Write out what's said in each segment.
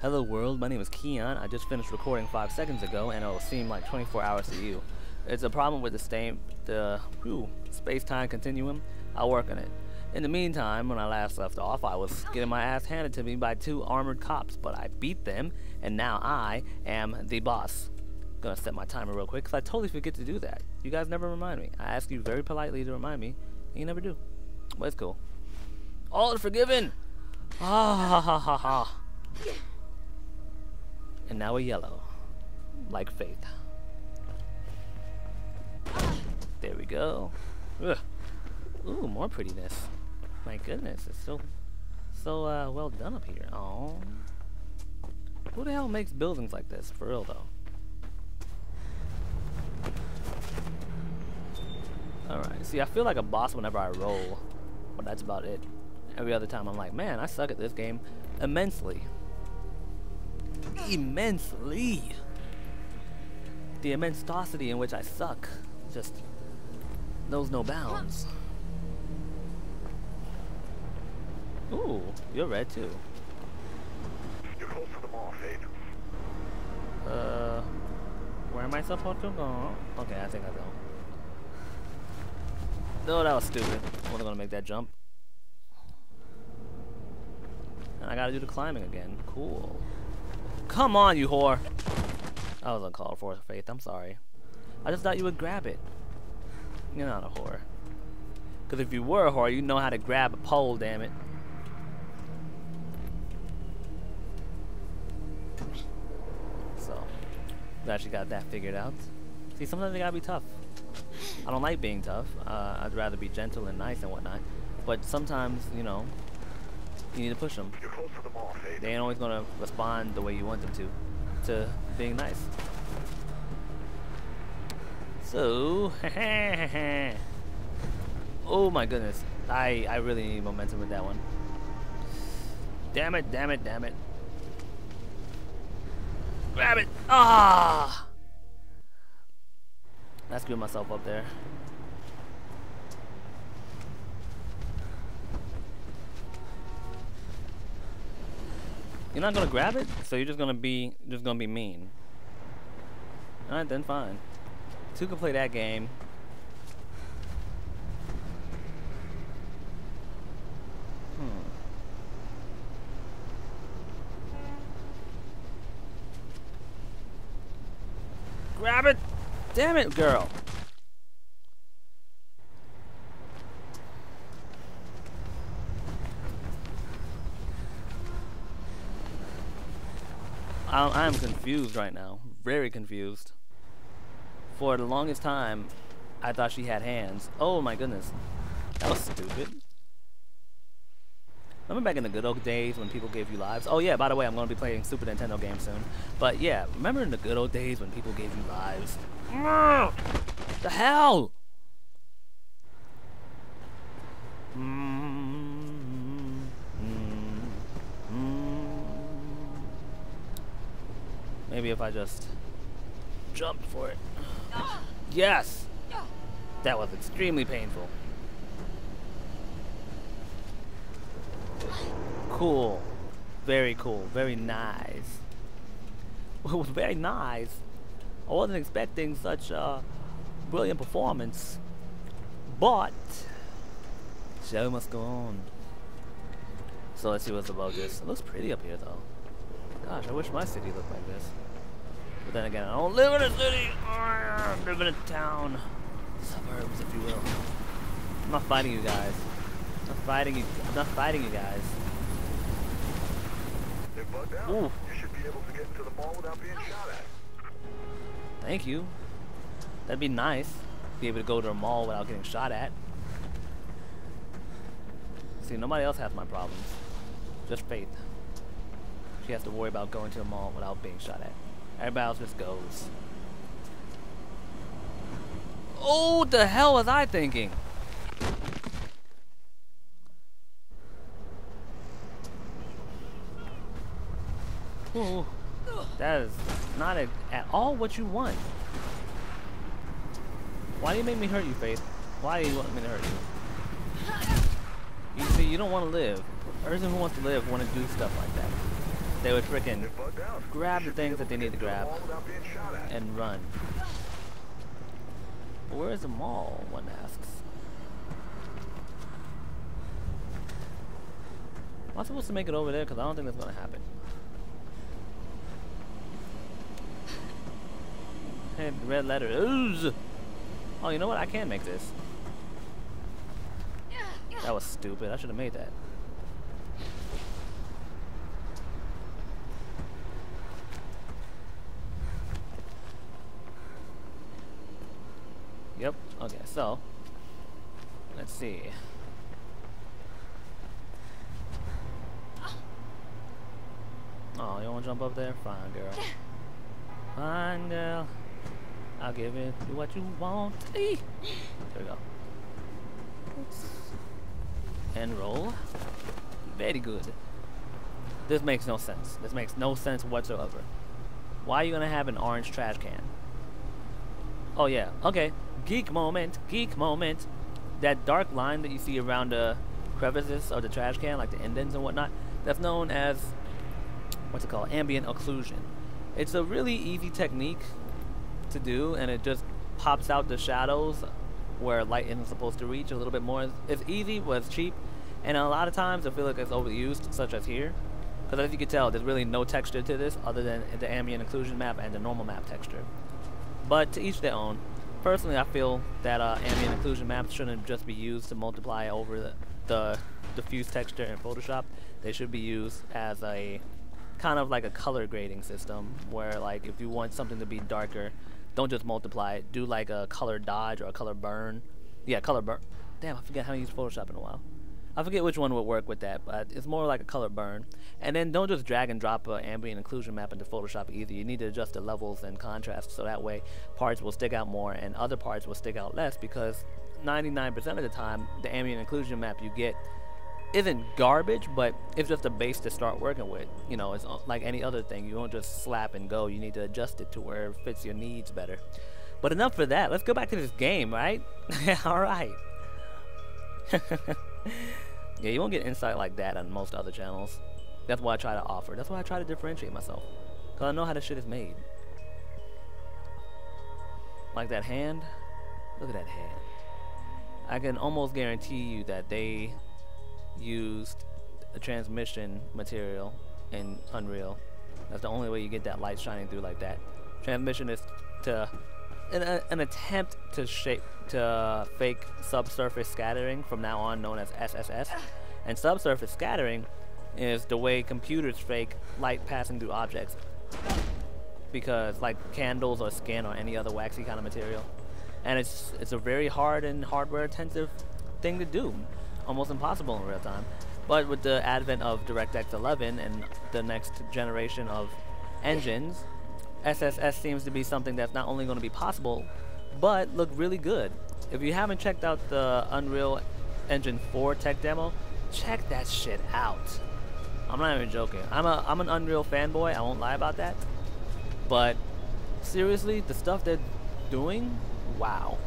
Hello world, my name is Keon. I just finished recording 5 seconds ago and it'll seem like 24 hours to you. It's a problem with the space-time continuum. I'll work on it. In the meantime, when I last left off, I was getting my ass handed to me by 2 armored cops, but I beat them and now I am the boss. Gonna set my timer real quick because I totally forget to do that. You guys never remind me. I ask you very politely to remind me and you never do. But it's cool. All forgiven! Ah ha ha ha ha. And now we're yellow. Like Faith. There we go. Ugh. Ooh, more prettiness. My goodness, it's so well done up here. Oh. Who the hell makes buildings like this? For real though. Alright, see I feel like a boss whenever I roll. But that's about it. Every other time I'm like, man, I suck at this game immensely. Immensely. The immensosity in which I suck just knows no bounds. Ooh, you're red too. You're close to the mall, Faith. Where am I supposed to go? Okay, I think I know. No, that was stupid. I wasn't gonna make that jump. And I gotta do the climbing again. Cool. Come on, you whore! I was uncalled for, Faith. I'm sorry. I just thought you would grab it. You're not a whore. Because if you were a whore, you'd know how to grab a pole, damn it. So, glad she got that figured out. See, sometimes you gotta be tough. I don't like being tough. I'd rather be gentle and nice and whatnot. But sometimes, you know, you need to push them. You're close to the mall, Faith. They ain't always gonna respond the way you want them to being nice. So, oh my goodness, I really need momentum with that one. Damn it, damn it, damn it. Grab it! Ah! I screwed myself up there. You're not gonna grab it, so you're just gonna be mean. Alright then, fine. 2 can play that game. Grab it! Damn it, girl! I am confused right now. Very confused. For the longest time, I thought she had hands. Oh my goodness. That was stupid. Remember back in the good old days when people gave you lives? Oh yeah, by the way, I'm going to be playing Super Nintendo games soon. But yeah, remember in the good old days when people gave you lives? The hell? Maybe if I just jumped for it. Yes! That was extremely painful. Cool. Very cool. Very nice. It was very nice. I wasn't expecting such a brilliant performance. But show must go on. So let's see what's above this. It looks pretty up here though. Gosh, I wish my city looked like this. But then again, I don't live in a city. I live in a town. Suburbs, if you will. I'm not fighting you guys. I'm not fighting you. I'm not fighting you guys. Ooh. You should be able to get into the mall without being shot at. Thank you. That'd be nice. Be able to go to a mall without getting shot at. See, nobody else has my problems. Just Faith. She has to worry about going to the mall without being shot at. Everybody else just goes. Oh, what the hell was I thinking? Ooh, that is not at all what you want. Why do you make me hurt you, Faith? Why do you want me to hurt you? You see, you don't want to live. A person who wants to live want to do stuff like that. they would frickin' They're bugged out. grab They the should be things able that they to need get to the grab mall without being shot at. and run. But where is the mall, one asks? Am I supposed to make it over there? Because I don't think that's going to happen. Hey, red letter. Ooze. Oh, you know what? I can make this. That was stupid. I should have made that. Yep. Okay, so let's see. Oh, you wanna jump up there? Fine, girl. Fine, girl. I'll give it what you want. There we go. And roll. Very good. This makes no sense. This makes no sense whatsoever. Why are you gonna have an orange trash can? Oh yeah, okay. Geek moment, geek moment. That dark line that you see around the crevices of the trash can, like the indents and whatnot, that's known as, what's it called? Ambient occlusion. It's a really easy technique to do, and it just pops out the shadows where light isn't supposed to reach a little bit more. It's easy, but it's cheap, and a lot of times I feel like it's overused, such as here. Because as you can tell, there's really no texture to this other than the ambient occlusion map and the normal map texture. But to each their own. Personally, I feel that ambient occlusion maps shouldn't just be used to multiply over the diffuse texture in Photoshop. They should be used as a kind of like a color grading system, where like if you want something to be darker, don't just multiply it. Do like a color dodge or a color burn. Yeah, color burn. Damn, I forget how to use Photoshop in a while. I forget which one would work with that, but it's more like a color burn. And then don't just drag and drop an ambient occlusion map into Photoshop either. You need to adjust the levels and contrast so that way parts will stick out more and other parts will stick out less, because 99% of the time the ambient occlusion map you get isn't garbage, but it's just a base to start working with. You know, it's like any other thing. You won't just slap and go. You need to adjust it to where it fits your needs better. But enough for that. Let's go back to this game, right? Alright. Yeah, you won't get insight like that on most other channels. That's what I try to offer. That's why I try to differentiate myself. Because I know how this shit is made. Like that hand. Look at that hand. I can almost guarantee you that they used a transmission material in Unreal. That's the only way you get that light shining through like that. Transmission is to an attempt to fake subsurface scattering, from now on known as SSS. And subsurface scattering is the way computers fake light passing through objects, because like candles or skin or any other waxy kind of material. And it's a very hard and hardware intensive thing to do, almost impossible in real time. But with the advent of DirectX 11 and the next generation of engines, SSS seems to be something that's not only going to be possible, but look really good. If you haven't checked out the Unreal Engine 4 tech demo, check that shit out. I'm not even joking. I'm an Unreal fanboy, I won't lie about that. But seriously, the stuff they're doing, wow.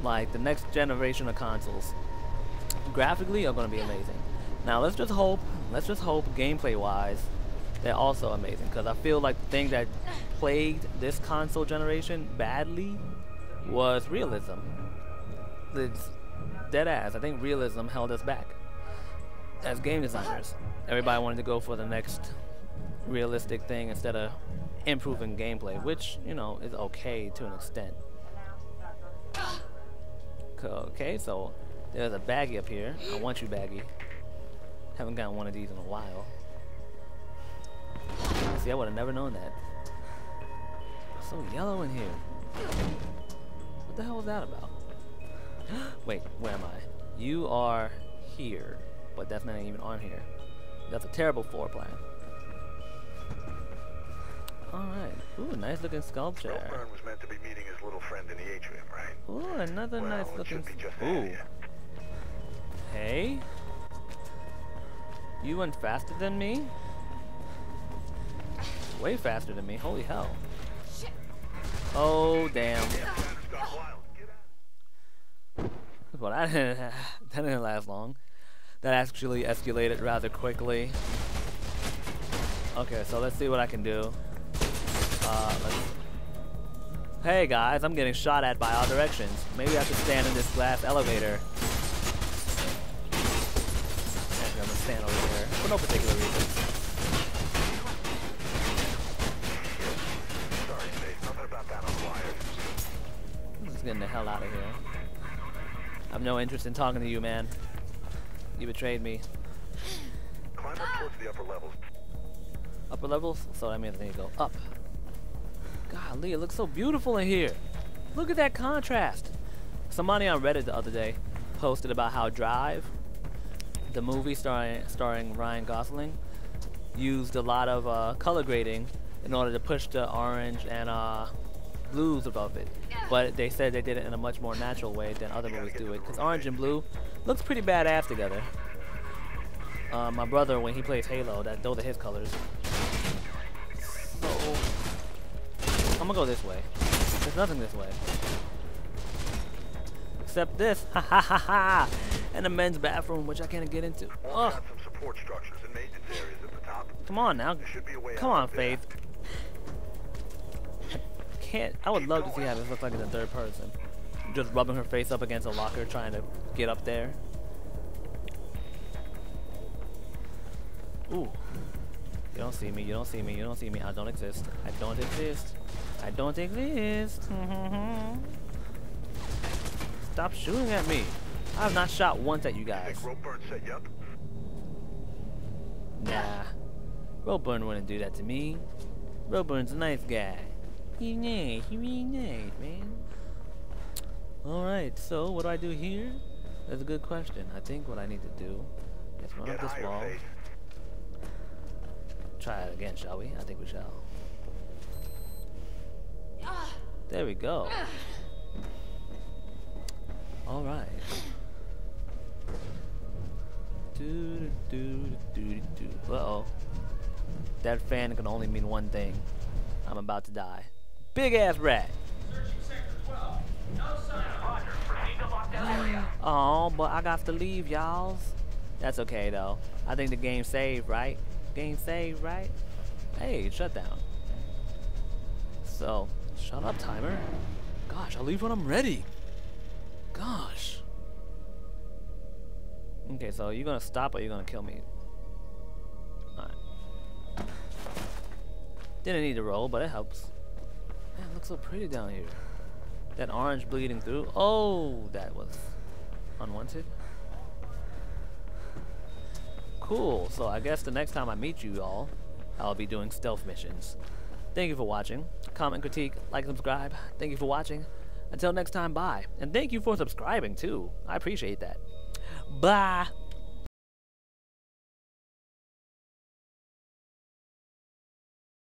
Like the next generation of consoles, graphically are going to be amazing. Now let's just hope gameplay wise they're also amazing, because I feel like the thing that plagued this console generation badly was realism. It's dead ass. I think realism held us back as game designers. Everybody wanted to go for the next realistic thing instead of improving gameplay, which, you know, is okay to an extent. Okay, so there's a baggie up here. I want you, baggie. Haven't gotten one of these in a while. See, I would have never known that. It's so yellow in here. What the hell was that about? Wait, where am I? You are here, but that's not even on here. That's a terrible floor plan. Alright. Ooh, nice looking sculpture. Byrne was meant to be meeting his little friend in the atrium, right? Ooh, another Well, nice it looking. should be just Ooh. ahead. Hey? You went faster than me? Way faster than me. Holy hell. Oh, damn. Well, that didn't last long. That actually escalated rather quickly. Okay, so let's see what I can do. Hey guys, I'm getting shot at by all directions. Maybe I should stand in this glass elevator. Actually, I'm gonna stand over here for no particular reason. Sorry, Faith. Nothing about that on the wire. I'm just getting the hell out of here. I have no interest in talking to you, man. You betrayed me. Climb up towards the upper levels. Upper levels? So that means I need to go up. Golly, it looks so beautiful in here. Look at that contrast. Somebody on Reddit the other day posted about how Drive, the movie starring Ryan Gosling, used a lot of color grading in order to push the orange and blues above it. But they said they did it in a much more natural way than other movies do it. Because orange and blue looks pretty badass together. My brother, when he plays Halo, those are his colors. So I'm gonna go this way. There's nothing this way. Except this. Ha ha ha ha! And a men's bathroom, which I can't get into. Also got some support structures and maintenance areas at the top. Come on now. There should be a way Come out on, up there. Faith. I would love to see how this looks like in the third person. Just rubbing her face up against a locker trying to get up there. Ooh. You don't see me, you don't see me, you don't see me. I don't exist. I don't exist. I don't exist. Stop shooting at me. I have not shot once at you guys. Think Ropeburn set you up? Nah. Ropeburn wouldn't do that to me. Roburn's a nice guy. He's nice. He's really nice, man. Alright, so what do I do here? That's a good question. I think what I need to do is run up Get this higher, wall. Faith. Try it again, shall we? I think we shall. There we go. Alright. Uh-oh. That fan can only mean one thing. I'm about to die. Big ass rat. Searching sector 12. No sign of Roger. Proceed to lockdown area. Oh, but I got to leave, y'all. That's okay though. I think the game saved, right? Game saved, right? Hey, shutdown. So, shut up, timer. Gosh, I'll leave when I'm ready. Gosh. Okay, so you gonna stop or you gonna kill me? Alright. Didn't need to roll, but it helps. Man, it looks so pretty down here. That orange bleeding through. Oh, that was unwanted. Cool, so I guess the next time I meet you all, I'll be doing stealth missions. Thank you for watching. Comment, critique, like, subscribe. Thank you for watching. Until next time, bye. And thank you for subscribing too. I appreciate that. Bye.